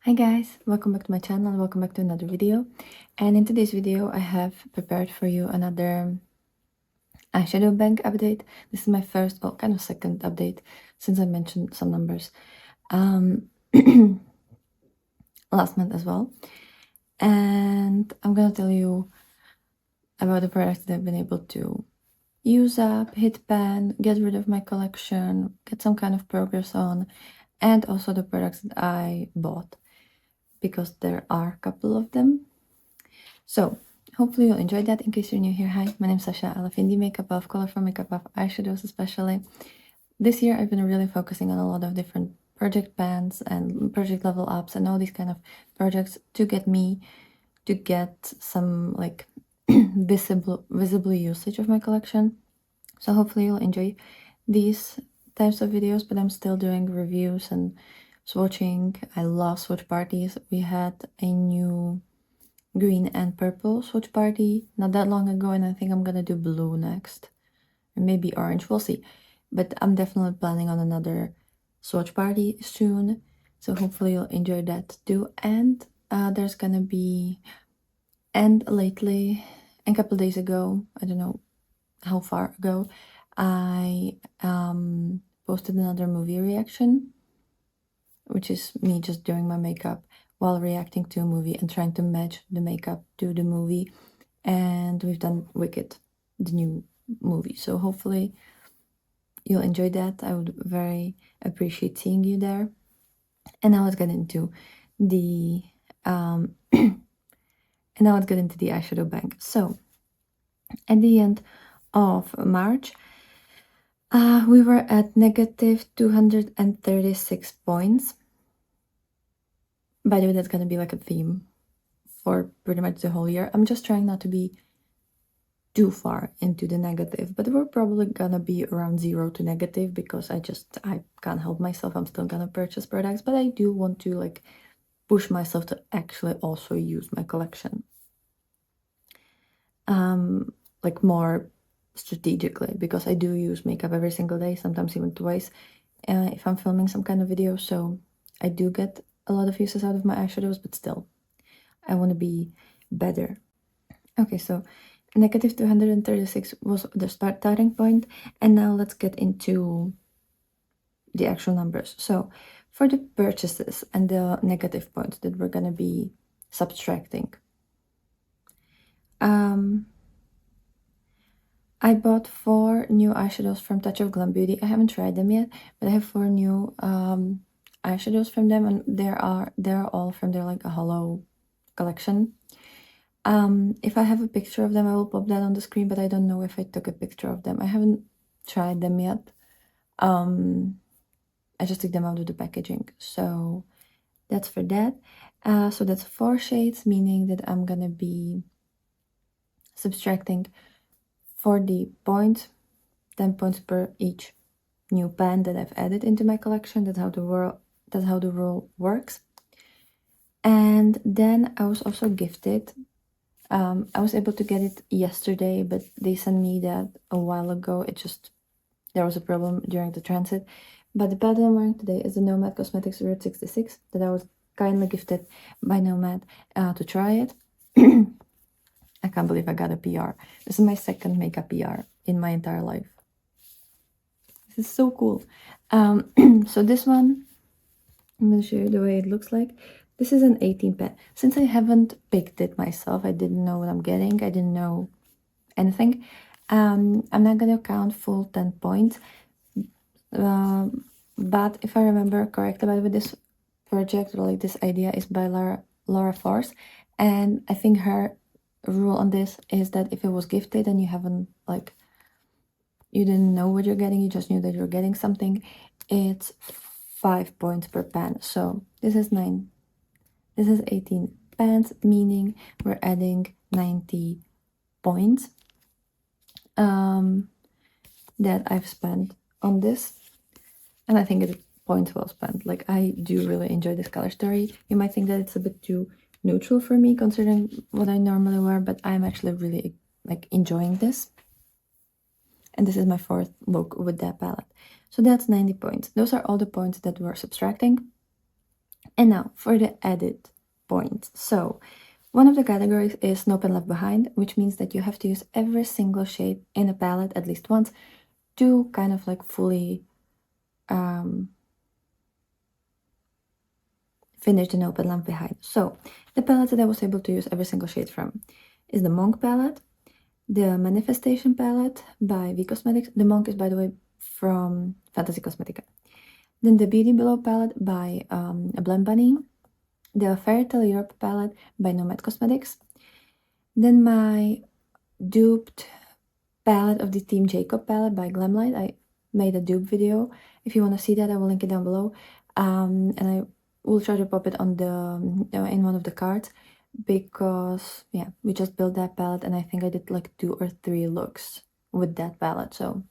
Hi guys, welcome back to my channel, welcome back to another video. And in today's video I have prepared for you another eyeshadow bank update. This is my first, well, kind of second update since I mentioned some numbers last month as well. And I'm gonna tell you about the products that I've been able to use up, hit pan, get rid of my collection, get some kind of progress on, and also the products that I bought, because there are a couple of them. So hopefully you'll enjoy that. In case you're new here, hi, my name's Sasha. I love indie makeup, I love colorful makeup, I love eyeshadows especially. This year I've been really focusing on a lot of different project pans and project level ups and all these kind of projects to get some like visible usage of my collection. So hopefully you'll enjoy these types of videos, but I'm still doing reviews and swatching. I love swatch parties. We had a new green and purple swatch party not that long ago, and I think I'm gonna do blue next, or maybe orange, we'll see. But I'm definitely planning on another swatch party soon, so hopefully you'll enjoy that too. And there's gonna be, and lately, a couple days ago, I don't know how far ago, I posted another movie reaction, which is me just doing my makeup while reacting to a movie and trying to match the makeup to the movie. And we've done Wicked, the new movie. So hopefully you'll enjoy that. I would very appreciate seeing you there. And now let's get into the eyeshadow bank. So at the end of March, we were at negative 236 points. By the way, that's gonna be like a theme for pretty much the whole year. I'm just trying not to be too far into the negative, but we're probably gonna be around 0 to negative because I can't help myself. I'm still gonna purchase products, but I do want to like push myself to actually also use my collection like more strategically, because I do use makeup every single day, sometimes even twice, if I'm filming some kind of video. So I do get a lot of uses out of my eyeshadows, but still I want to be better. Okay, so negative 236 was the starting point, and now let's get into the actual numbers. So for the purchases and the negative points that we're gonna be subtracting, I bought 4 new eyeshadows from Touch of Glam Beauty. I haven't tried them yet, but I have 4 new eyeshadows from them, and they're all from their like a hollow collection. If I have a picture of them, I will pop that on the screen, but I don't know if I took a picture of them. I haven't tried them yet. I just took them out of the packaging, so that's for that. So that's 4 shades, meaning that I'm gonna be subtracting 40 points, 10 points per each new pan that I've added into my collection. That's how the rule works. And then I was also gifted, I was able to get it yesterday, but they sent me that a while ago. There was a problem during the transit. But the palette I'm wearing today is the Nomad Cosmetics Route 66 that I was kindly gifted by Nomad to try it. I can't believe I got a PR. This is my second makeup PR in my entire life. This is so cool. So this one, I'm gonna show you the way it looks like. This is an 18 pen. Since I haven't picked it myself, I didn't know what I'm getting. I didn't know anything. I'm not gonna count full 10 points. But if I remember correctly, by the way, this project or like this idea is by Laura Force, and I think her rule on this is that if it was gifted and you haven't like, you didn't know what you're getting, you just knew that you're getting something, it's 5 points per pan. So this is 9, this is 18 pans, meaning we're adding 90 points that I've spent on this, and I think it's points well spent. Like, I do really enjoy this color story. You might think that it's a bit too neutral for me considering what I normally wear, but I'm actually really like enjoying this. And this is my 4th look with that palette. So that's 90 points. Those are all the points that we're subtracting. And now for the edit points. So one of the categories is no pen left behind, which means that you have to use every single shade in a palette at least once to kind of like fully finish the no pen left behind. So the palette that I was able to use every single shade from is the Monk palette, the Manifestation palette by V Cosmetics. The Monk is, by the way, from Fantasy Cosmetica. Then the Beauty Below palette by Blend Bunny, the Fairy Tale Europe palette by Nomad Cosmetics. Then my duped palette of the Team Jacob palette by Glamlight. I made a dupe video. If you want to see that, I will link it down below. And I will try to pop it on the in one of the cards, because yeah, we just built that palette and I think I did like 2 or 3 looks with that palette. So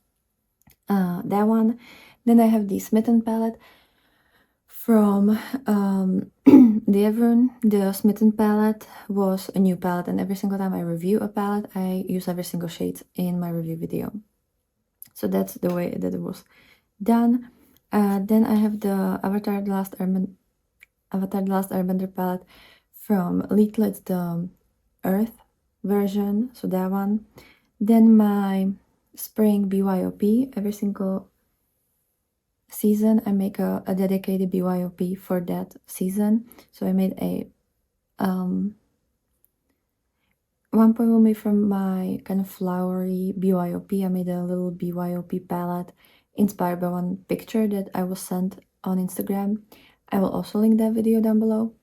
that one. Then I have the Smitten palette from the Everune. The Smitten palette was a new palette, and every single time I review a palette, I use every single shade in my review video. So that's the way that it was done. Then I have the Avatar The Last Airbender palette from Leetlet, the Earth version, so that one. Then my Spring BYOP. Every single season I make a dedicated BYOP for that season. So I made a one point will be from my kind of flowery BYOP. I made a little BYOP palette inspired by one picture that I was sent on Instagram. I will also link that video down below.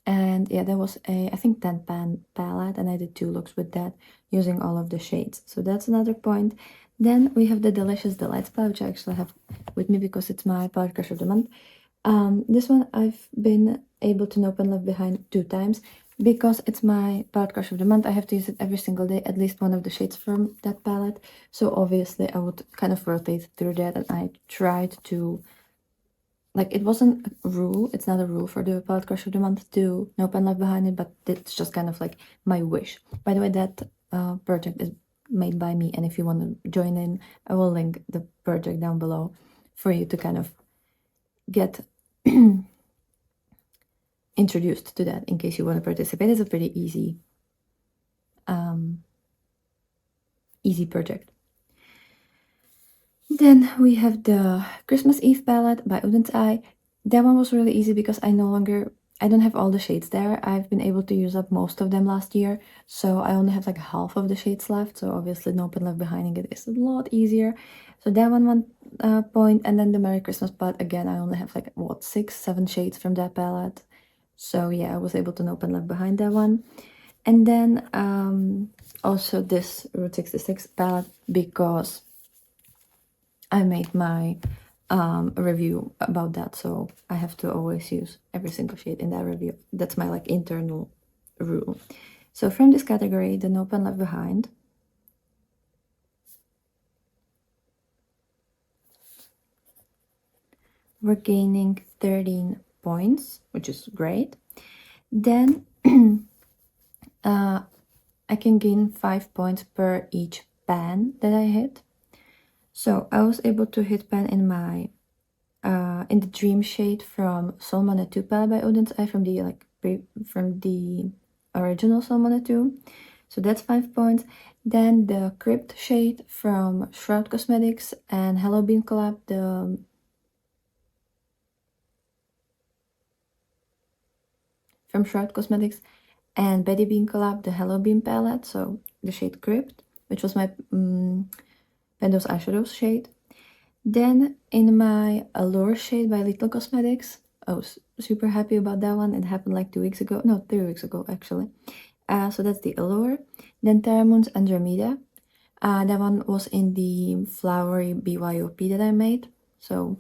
And yeah, that was a, I think, 10 pan palette, and I did 2 looks with that using all of the shades. So that's another point. Then we have the Delicious Delights palette, which I actually have with me because it's my palette crush of the month. This one I've been able to no pen left behind 2 times because it's my palette crush of the month. I have to use it every single day, at least one of the shades from that palette. So obviously I would kind of rotate through that, and I tried to, like, it wasn't a rule, it's not a rule for the palette crush of the month to no pen left behind it, but it's just kind of like my wish. By the way, that project is made by me, and if you want to join in, I will link the project down below for you to kind of get introduced to that in case you want to participate. It's a pretty easy project. Then we have the Christmas Eve palette by Udden's Eye. That one was really easy because I don't have all the shades there. I've been able to use up most of them last year, so I only have like half of the shades left. So obviously no pen left behind it is a lot easier. So that one point. And then the Merry Christmas palette, again, I only have like what, 6, 7 shades from that palette. So yeah, I was able to no pen left behind that one. And then also this Route 66 palette, because I made my review about that, so I have to always use every single shade in that review. That's my like internal rule. So from this category, the no pen left behind, we're gaining 13 points, which is great. Then I can gain 5 points per each pan that I hit. So I was able to hit pan in my in the Dream shade from Soul Mana 2 palette by Odin's Eye, from the original Soul Mana 2. So that's 5 points. Then the Crypt shade from Shroud Cosmetics and Hello Bean collab, from Shroud Cosmetics and Betty Bean collab, the Hello Bean palette, so the shade Crypt, which was my Pendo's Eyeshadow shade. Then in my Allure shade by Little Cosmetics, I was super happy about that one. It happened like 2 weeks ago, no, 3 weeks ago actually. So that's the Allure. Then Terra Moon's Andromeda. That one was in the flowery BYOP that I made, so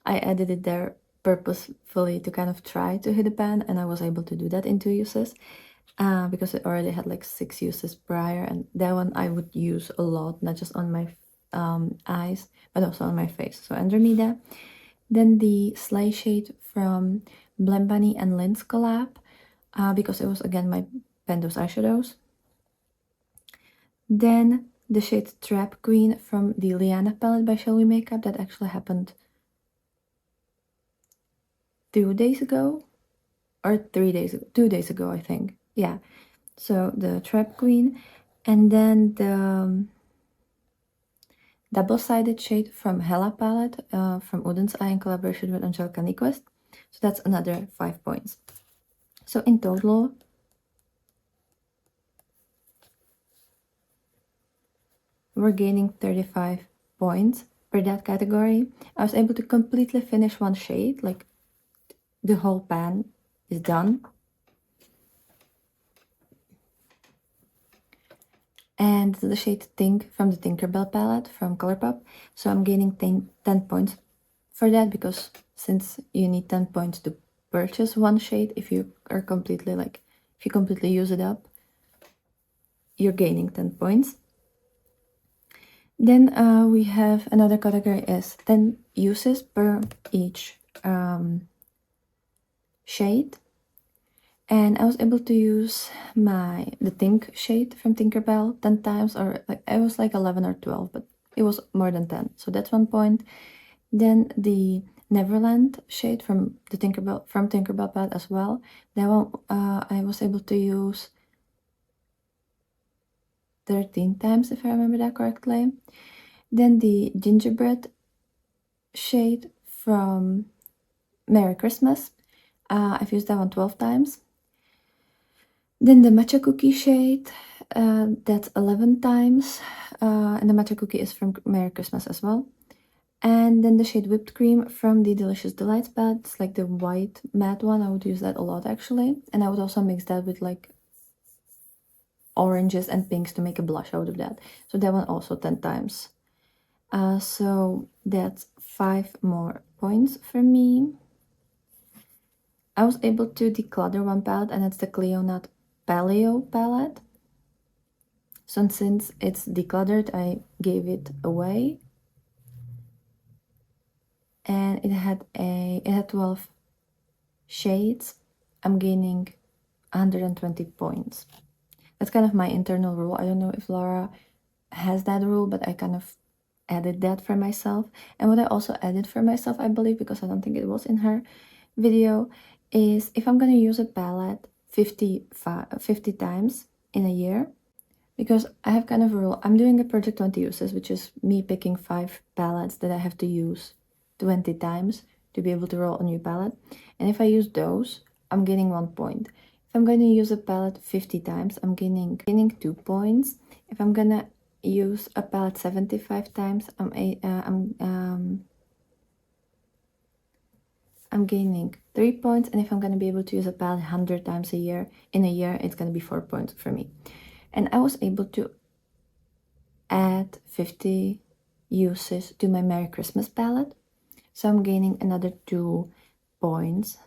I added it there purposefully to kind of try to hit a pan, and I was able to do that in 2 uses because it already had like 6 uses prior, and that one I would use a lot, not just on my eyes but also on my face. So Andromeda. Then the Slay shade from Blend Bunny and Lin's collab, because it was again my Pendo's eyeshadows. Then the shade Trap Queen from the Liana palette by Shall We Makeup. That actually happened 2 days ago, or 3 days ago, 2 days ago, I think. Yeah, so the Trap Queen, and then the double-sided shade from Hella palette from Uden's Eye in collaboration with Angelica Nyquist. So that's another 5 points. So in total, we're gaining 35 points for that category. I was able to completely finish one shade, like the whole pan is done. And the shade Think from the Tinkerbell palette from Colourpop. So I'm gaining 10 points for that, because since you need 10 points to purchase one shade, if you are completely if you completely use it up, you're gaining 10 points. Then we have another category is 10 uses per each shade. And I was able to use the Think shade from Tinkerbell 10 times, or I was like 11 or 12, but it was more than 10. So that's 1 point. Then the Neverland shade from the Tinkerbell palette as well. That one I was able to use 13 times, if I remember that correctly. Then the Gingerbread shade from Merry Christmas. I've used that one 12 times. Then the Matcha Cookie shade, that's 11 times. And the Matcha Cookie is from Merry Christmas as well. And then the shade Whipped Cream from the Delicious Delights palette. It's like the white matte one. I would use that a lot, actually. And I would also mix that with like oranges and pinks to make a blush out of that. So that one also 10 times. So that's 5 more points for me. I was able to declutter one palette, and that's the Cleonut Paleo palette. So since it's decluttered, I gave it away. And it had 12 shades. I'm gaining 120 points. That's kind of my internal rule. I don't know if Laura has that rule, but I kind of added that for myself. And what I also added for myself, I believe, because I don't think it was in her video, is if I'm gonna use a palette 50 times in a year, because I have kind of a rule. I'm doing a project 20 uses, which is me picking 5 palettes that I have to use 20 times to be able to roll a new palette. And if I use those, I'm gaining 1 point. If I'm going to use a palette 50 times, I'm gaining 2 points. If I'm gonna use a palette 75 times, I'm gaining 3 points. And if I'm gonna be able to use a palette 100 times in a year, it's gonna be 4 points for me. And I was able to add 50 uses to my Merry Christmas palette. So I'm gaining another 2 points.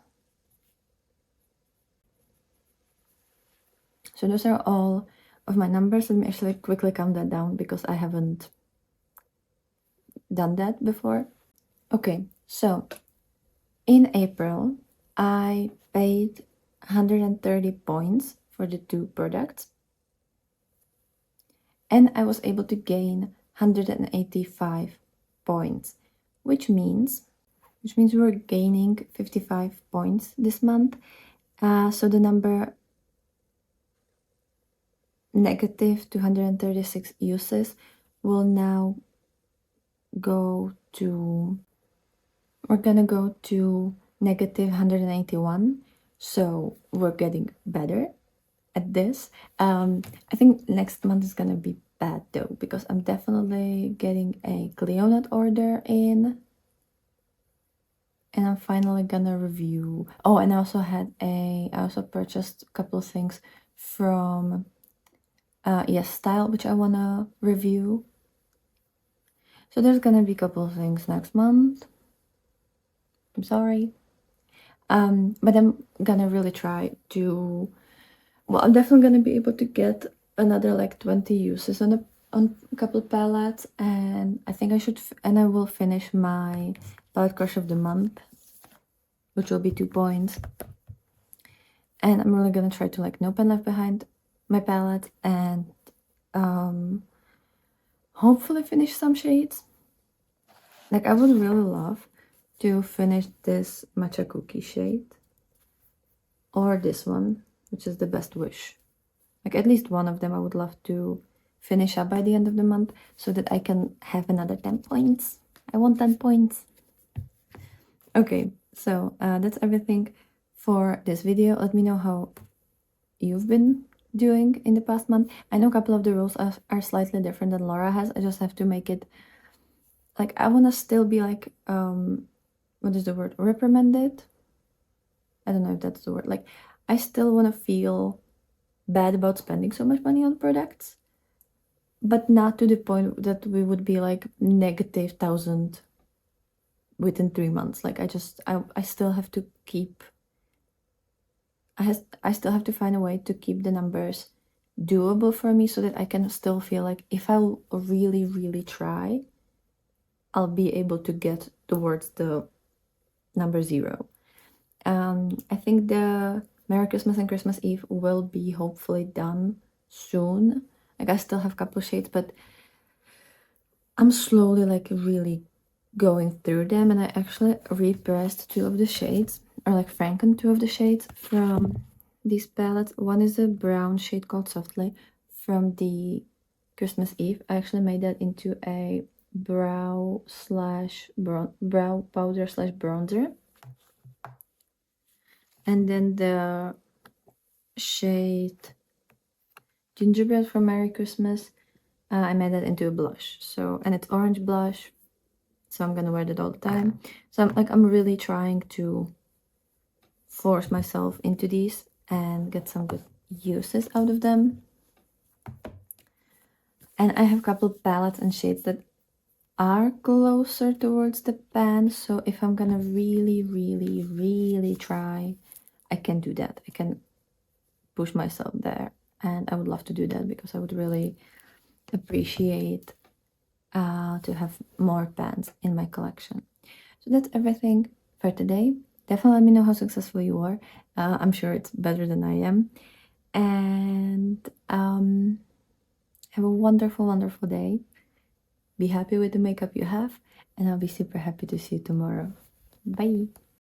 So those are all of my numbers. Let me actually quickly count that down, because I haven't done that before. Okay, so in April, I paid 130 points for the 2 products. And I was able to gain 185 points, which means we're gaining 55 points this month. So the number negative 236 uses will now go to, we're gonna go to negative 181. So we're getting better at this. I think next month is gonna be bad though, because I'm definitely getting a Cleonut order in. And I'm finally gonna review. Oh, and I also purchased a couple of things from Yes Style, which I wanna review. So there's gonna be a couple of things next month. I'm sorry. But I'm gonna really try to, well, I'm definitely gonna be able to get another like 20 uses on a couple of palettes, and I think I will finish my palette crush of the month, which will be 2 points. And I'm really gonna try to like no pen left behind my palette, and hopefully finish some shades. Like, I would really love to finish this matcha cookie shade, or this one, which is the best wish. Like at least one of them I would love to finish up by the end of the month so that I can have another 10 points. I want 10 points. Okay, so that's everything for this video. Let me know how you've been doing in the past month. I know a couple of the rules are slightly different than Laura has. I just have to make it, like, I want to still be like, what is the word? Reprimanded? I don't know if that's the word. Like, I still want to feel bad about spending so much money on products, but not to the point that we would be like negative 1,000 within 3 months. Like, I still have to keep, I still have to find a way to keep the numbers doable for me so that I can still feel like if I really, really try, I'll be able to get towards the number 0. I think the Merry Christmas and Christmas Eve will be hopefully done soon. Like, I still have a couple shades, but I'm slowly like really going through them, and I actually repressed 2 of the shades, or like frankened 2 of the shades from these palettes. One is a brown shade called Softly from the Christmas Eve. I actually made that into a brow powder slash bronzer. And then the shade Gingerbread from Merry Christmas, I made that into a blush. So, and it's orange blush, so I'm gonna wear that all the time. So I'm really trying to force myself into these and get some good uses out of them. And I have a couple palettes and shades that are closer towards the pan, so if I'm gonna really, really, really try, I can do that. I can push myself there, and I would love to do that because I would really appreciate to have more pans in my collection. So that's everything for today. Definitely let me know how successful you are. I'm sure it's better than I am. And have a wonderful, wonderful day. Be happy with the makeup you have, and I'll be super happy to see you tomorrow. Bye!